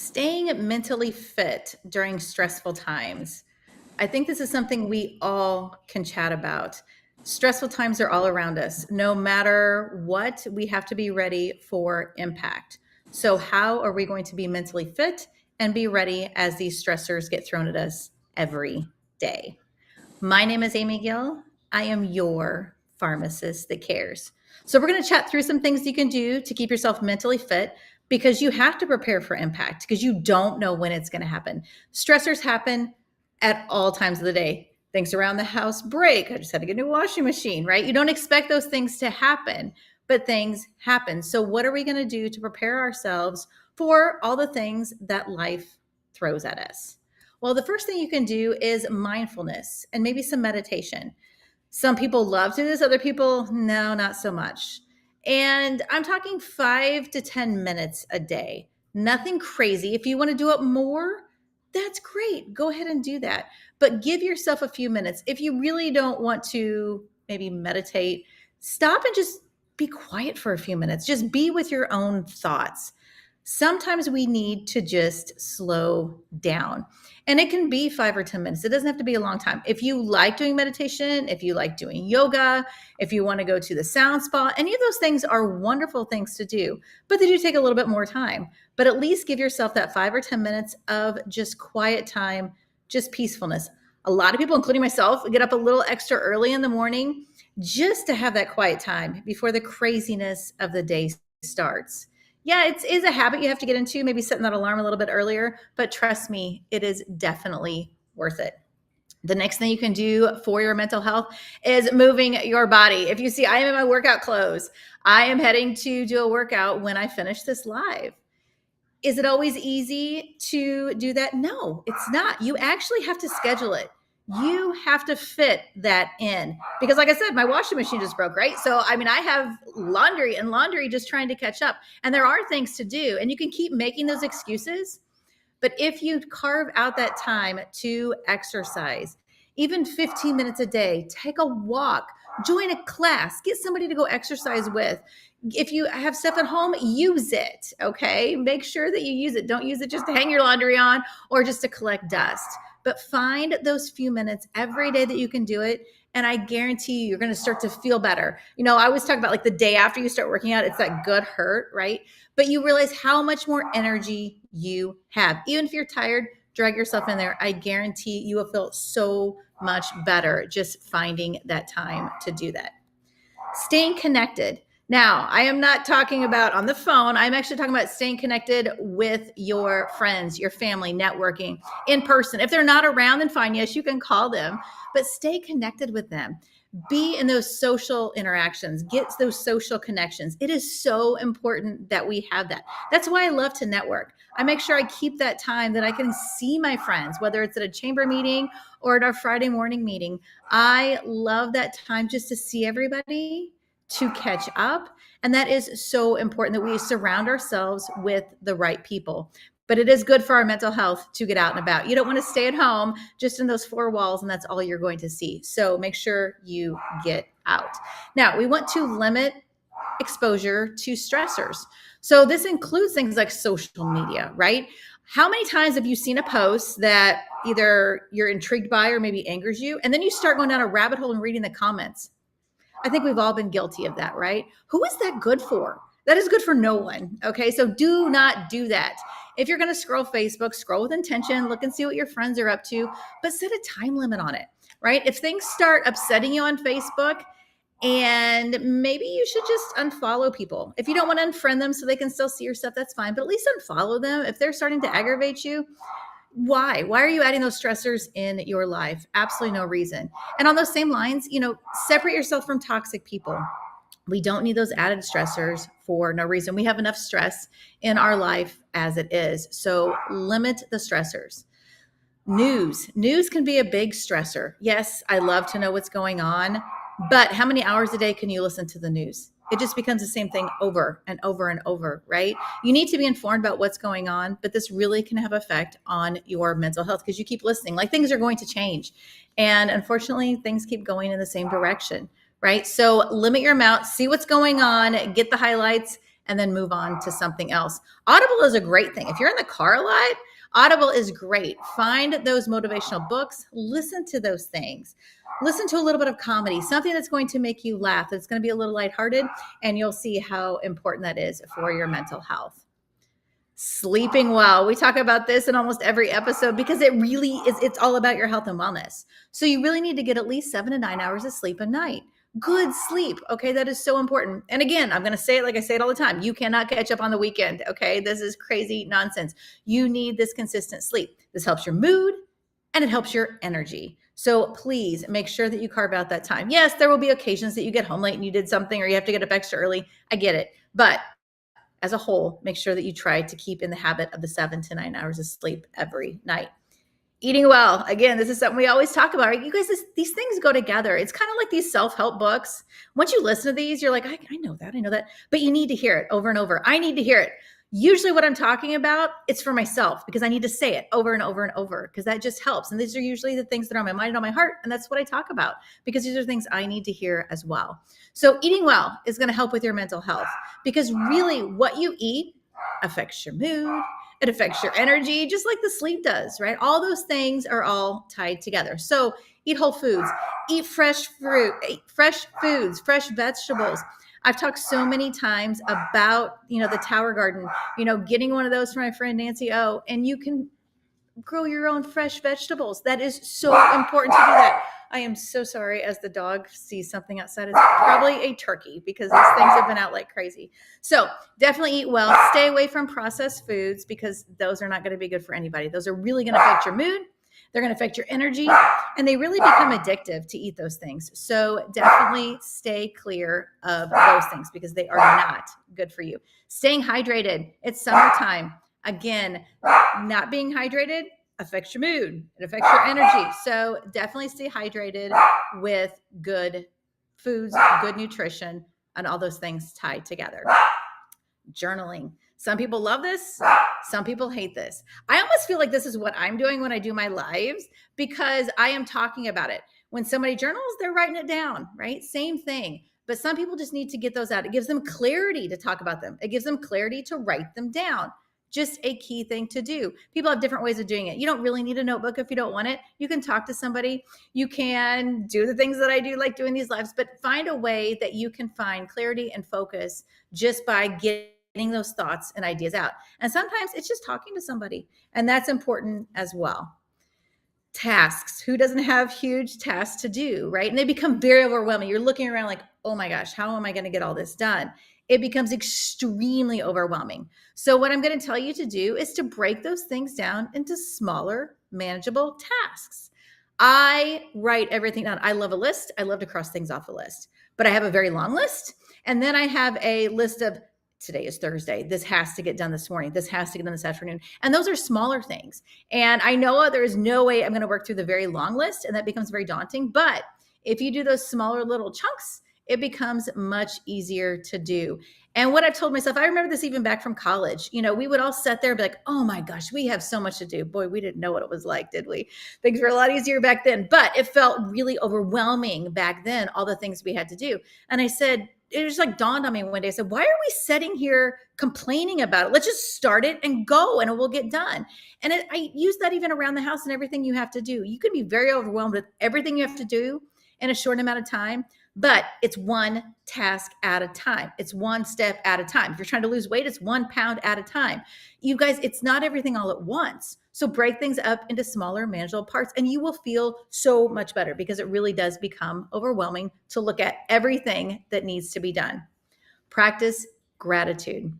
Staying mentally fit during stressful times. I think this is something we all can chat about. Stressful times are all around us. No matter what, we have to be ready for impact. So, how are we going to be mentally fit and be ready as these stressors get thrown at us every day? My name is Amy Gill. I am your pharmacist that cares. So, we're going to chat through some things you can do to keep yourself mentally fit because you have to prepare for impact because you don't know when it's going to happen. Stressors happen at all times of the day. Things around the house break. I just had to get a new washing machine, right? You don't expect those things to happen, but things happen. So, what are we going to do to prepare ourselves for all the things that life throws at us? Well, the first thing you can do is mindfulness and maybe some meditation. Some people love to do this, other people, no, not so much. And I'm talking 5 to 10 minutes a day. Nothing crazy. If you want to do it more, that's great. Go ahead and do that. But give yourself a few minutes. If you really don't want to maybe meditate, stop and just be quiet for a few minutes. Just be with your own thoughts. Sometimes we need to just slow down. And it can be 5 or 10 minutes. It doesn't have to be a long time. If you like doing meditation, if you like doing yoga, if you want to go to the sound spa, any of those things are wonderful things to do, but they do take a little bit more time. But at least give yourself that 5 or 10 minutes of just quiet time, just peacefulness. A lot of people, including myself, get up a little extra early in the morning just to have that quiet time before the craziness of the day starts. Yeah, it is a habit you have to get into, maybe setting that alarm a little bit earlier, but trust me, it is definitely worth it. The next thing you can do for your mental health is moving your body. If you see, I am in my workout clothes. I am heading to do a workout when I finish this live. Is it always easy to do that? No, it's not. You actually have to schedule it. You have to fit that in because, like I said, my washing machine just broke, right? So, I mean, I have laundry just trying to catch up. And there are things to do, and you can keep making those excuses. But if you carve out that time to exercise, even 15 minutes a day, take a walk, join a class, get somebody to go exercise with. If you have stuff at home, use it, okay? Make sure that you use it. Don't use it just to hang your laundry on or just to collect dust. But find those few minutes every day that you can do it. And I guarantee you're going to start to feel better. You know, I always talk about like the day after you start working out, it's that good hurt, right? But you realize how much more energy you have. Even if you're tired, drag yourself in there. I guarantee you will feel so much better just finding that time to do that. Staying connected. Now, I am not talking about on the phone. I'm actually talking about staying connected with your friends, your family, networking in person. If they're not around, then fine. Yes, you can call them, but stay connected with them. Be in those social interactions, get those social connections. It is so important that we have that. That's why I love to network. I make sure I keep that time that I can see my friends, whether it's at a chamber meeting or at our Friday morning meeting. I love that time just to see everybody, to catch up. And that is so important that we surround ourselves with the right people. But it is good for our mental health to get out and about. You don't want to stay at home just in those four walls and that's all you're going to see. So make sure you get out. Now, we want to limit exposure to stressors. So this includes things like social media, right? How many times have you seen a post that either you're intrigued by or maybe angers you, and then you start going down a rabbit hole and reading the comments? I think we've all been guilty of that, right? Who is that good for? That is good for no one. Okay. So do not do that. If you're going to scroll Facebook, scroll with intention, look and see what your friends are up to, but set a time limit on it, right? If things start upsetting you on Facebook, and maybe you should just unfollow people. If you don't want to unfriend them so they can still see your stuff, that's fine. But at least unfollow them. If they're starting to aggravate you, why? Why are you adding those stressors in your life? Absolutely no reason. And on those same lines, separate yourself from toxic people. We don't need those added stressors for no reason. We have enough stress in our life as it is. So limit the stressors. News can be a big stressor. Yes, I love to know what's going on, but how many hours a day can you listen to the news? It just becomes the same thing over and over and over, right? You need to be informed about what's going on, but this really can have effect on your mental health because you keep listening. Like things are going to change. And unfortunately, things keep going in the same direction, right? So limit your amount, see what's going on, get the highlights, and then move on to something else. Audible is a great thing. If you're in the car a lot, Audible is great. Find those motivational books, listen to those things. Listen to a little bit of comedy, something that's going to make you laugh, that's going to be a little lighthearted, and you'll see how important that is for your mental health. Sleeping well. We talk about this in almost every episode because it really is, it's all about your health and wellness. So you really need to get at least 7 to 9 hours of sleep a night. Good sleep. Okay. That is so important. And again, I'm going to say it like I say it all the time. You cannot catch up on the weekend. Okay. This is crazy nonsense. You need this consistent sleep. This helps your mood and it helps your energy. So please make sure that you carve out that time. Yes, there will be occasions that you get home late and you did something or you have to get up extra early. I get it. But as a whole, make sure that you try to keep in the habit of the 7 to 9 hours of sleep every night. Eating well. Again, this is something we always talk about, right? You guys, these things go together. It's kind of like these self-help books. Once you listen to these, you're like, I know that. But you need to hear it over and over. I need to hear it. Usually what I'm talking about, it's for myself because I need to say it over and over and over because that just helps. And these are usually the things that are on my mind and on my heart. And that's what I talk about because these are things I need to hear as well. So eating well is going to help with your mental health because really what you eat affects your mood. It affects your energy, just like the sleep does, right? All those things are all tied together. So eat whole foods, eat fresh fruit, eat fresh foods, fresh vegetables. I've talked so many times about, the Tower Garden, getting one of those for my friend Nancy O, and you can grow your own fresh vegetables. That is so important to do that. I am so sorry as the dog sees something outside. It's probably a turkey because these things have been out like crazy. So definitely eat well. Stay away from processed foods because those are not going to be good for anybody. Those are really going to affect your mood. They're going to affect your energy and they really become addictive to eat those things. So definitely stay clear of those things because they are not good for you. Staying hydrated. It's summertime. Again, not being hydrated affects your mood. It affects your energy. So definitely stay hydrated with good foods, good nutrition, and all those things tied together. Journaling. Some people love this. Some people hate this. I almost feel like this is what I'm doing when I do my lives because I am talking about it. When somebody journals, they're writing it down, right? Same thing. But some people just need to get those out. It gives them clarity to talk about them. It gives them clarity to write them down. Just a key thing to do. People have different ways of doing it. You don't really need a notebook if you don't want it. You can talk to somebody. You can do the things that I do, like doing these lives, but find a way that you can find clarity and focus just by getting those thoughts and ideas out. And sometimes it's just talking to somebody, and that's important as well. Tasks. Who doesn't have huge tasks to do, right? And they become very overwhelming. You're looking around like, oh my gosh, how am I going to get all this done? It becomes extremely overwhelming. So what I'm going to tell you to do is to break those things down into smaller, manageable tasks. I write everything down. I love a list. I love to cross things off a list, but I have a very long list. And then I have a list of today is Thursday. This has to get done this morning. This has to get done this afternoon. And those are smaller things. And I know there is no way I'm going to work through the very long list, and that becomes very daunting. But if you do those smaller little chunks, it becomes much easier to do. And what I've told myself, I remember this even back from college, we would all sit there and be like, oh my gosh, we have so much to do. Boy, we didn't know what it was like, did we? Things were a lot easier back then, but it felt really overwhelming back then, all the things we had to do. And I said, it just like dawned on me one day. I said, why are we sitting here complaining about it? Let's just start it and go and it will get done. And I use that even around the house and everything you have to do. You can be very overwhelmed with everything you have to do in a short amount of time, but it's one task at a time. It's one step at a time. If you're trying to lose weight, it's 1 pound at a time. You guys, it's not everything all at once. So break things up into smaller, manageable parts, and you will feel so much better because it really does become overwhelming to look at everything that needs to be done. Practice gratitude.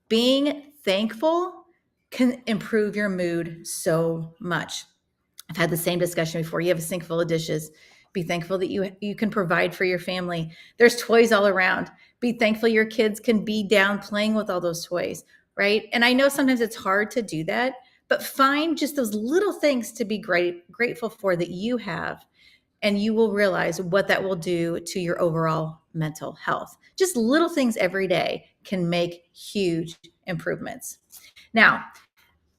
Being thankful can improve your mood so much. I've had the same discussion before. You have a sink full of dishes. Be thankful that you can provide for your family. There's toys all around. Be thankful your kids can be down playing with all those toys, right? And I know sometimes it's hard to do that, but find just those little things to be grateful for that you have, and you will realize what that will do to your overall mental health. Just little things every day can make huge improvements. Now,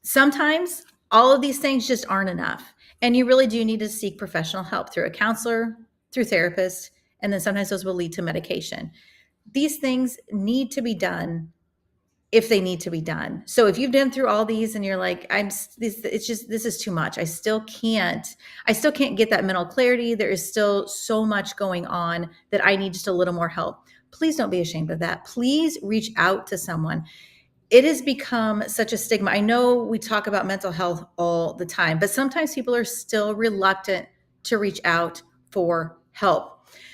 sometimes all of these things just aren't enough. And you really do need to seek professional help through a counselor, through therapists, and then sometimes those will lead to medication. These things need to be done if they need to be done. So if you've been through all these and you're like, this is too much. I still can't get that mental clarity. There is still so much going on that I need just a little more help. Please don't be ashamed of that. Please reach out to someone. It has become such a stigma. I know we talk about mental health all the time, but sometimes people are still reluctant to reach out for help.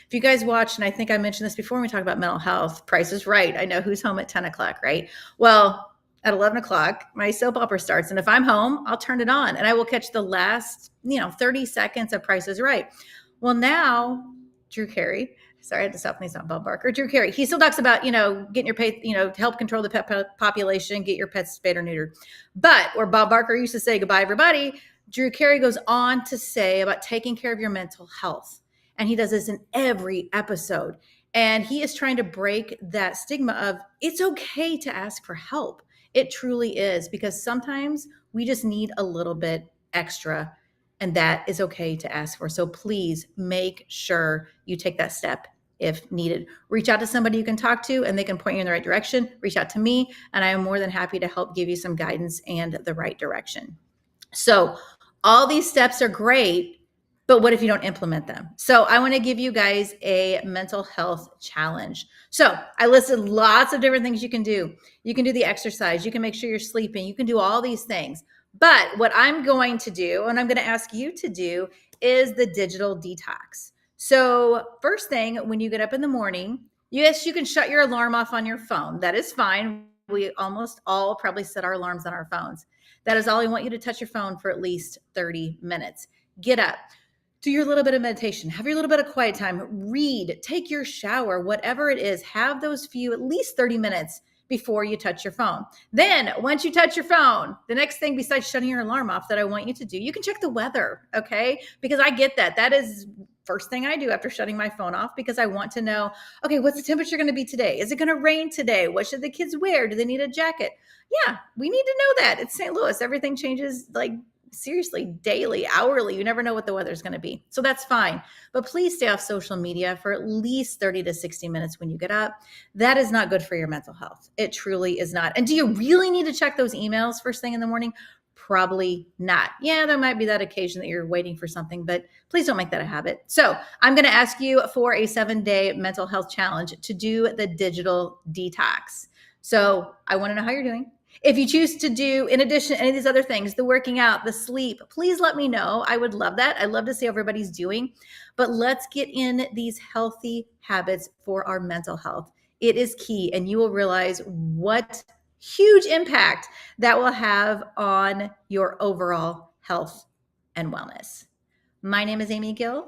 If you guys watch, and I think I mentioned this before when we talk about mental health, Price is Right. I know who's home at 10 o'clock, right? Well, at 11 o'clock, my soap opera starts. And if I'm home, I'll turn it on and I will catch the last, 30 seconds of Price is Right. Well, now, Drew Carey, sorry, I had to stop. He's not Bob Barker. Drew Carey. He still talks about, getting your pet, help control the pet population, get your pets spayed or neutered. But where Bob Barker used to say, goodbye, everybody, Drew Carey goes on to say about taking care of your mental health. And he does this in every episode. And he is trying to break that stigma of it's okay to ask for help. It truly is, because sometimes we just need a little bit extra, and that is okay to ask for. So please make sure you take that step if needed. Reach out to somebody you can talk to and they can point you in the right direction. Reach out to me, and I am more than happy to help give you some guidance and the right direction. So all these steps are great, but what if you don't implement them? So I want to give you guys a mental health challenge. So I listed lots of different things you can do. You can do the exercise. You can make sure you're sleeping. You can do all these things. But what I'm going to do, and I'm going to ask you to do, is the digital detox. So first thing, when you get up in the morning, yes, you can shut your alarm off on your phone. That is fine. We almost all probably set our alarms on our phones. That is all. I want you to touch your phone for at least 30 minutes. Get up. Do your little bit of meditation, have your little bit of quiet time, read, take your shower, whatever it is, have those few, at least 30 minutes before you touch your phone. Then once you touch your phone, the next thing besides shutting your alarm off that I want you to do, you can check the weather, okay? Because I get that. That is first thing I do after shutting my phone off, because I want to know, okay, what's the temperature going to be today? Is it going to rain today? What should the kids wear? Do they need a jacket? Yeah, we need to know that. It's St. Louis. Everything changes like seriously daily, hourly. You never know what the weather's going to be. So that's fine. But please stay off social media for at least 30 to 60 minutes when you get up. That is not good for your mental health. It truly is not. And do you really need to check those emails first thing in the morning? Probably not. Yeah, there might be that occasion that you're waiting for something, but please don't make that a habit. So I'm going to ask you for a 7-day mental health challenge to do the digital detox. So I want to know how you're doing. If you choose to do, in addition to any of these other things, the working out, the sleep, please let me know. I would love that. I'd love to see how everybody's doing. But let's get in these healthy habits for our mental health. It is key, and you will realize what huge impact that will have on your overall health and wellness. My name is Amy Gill.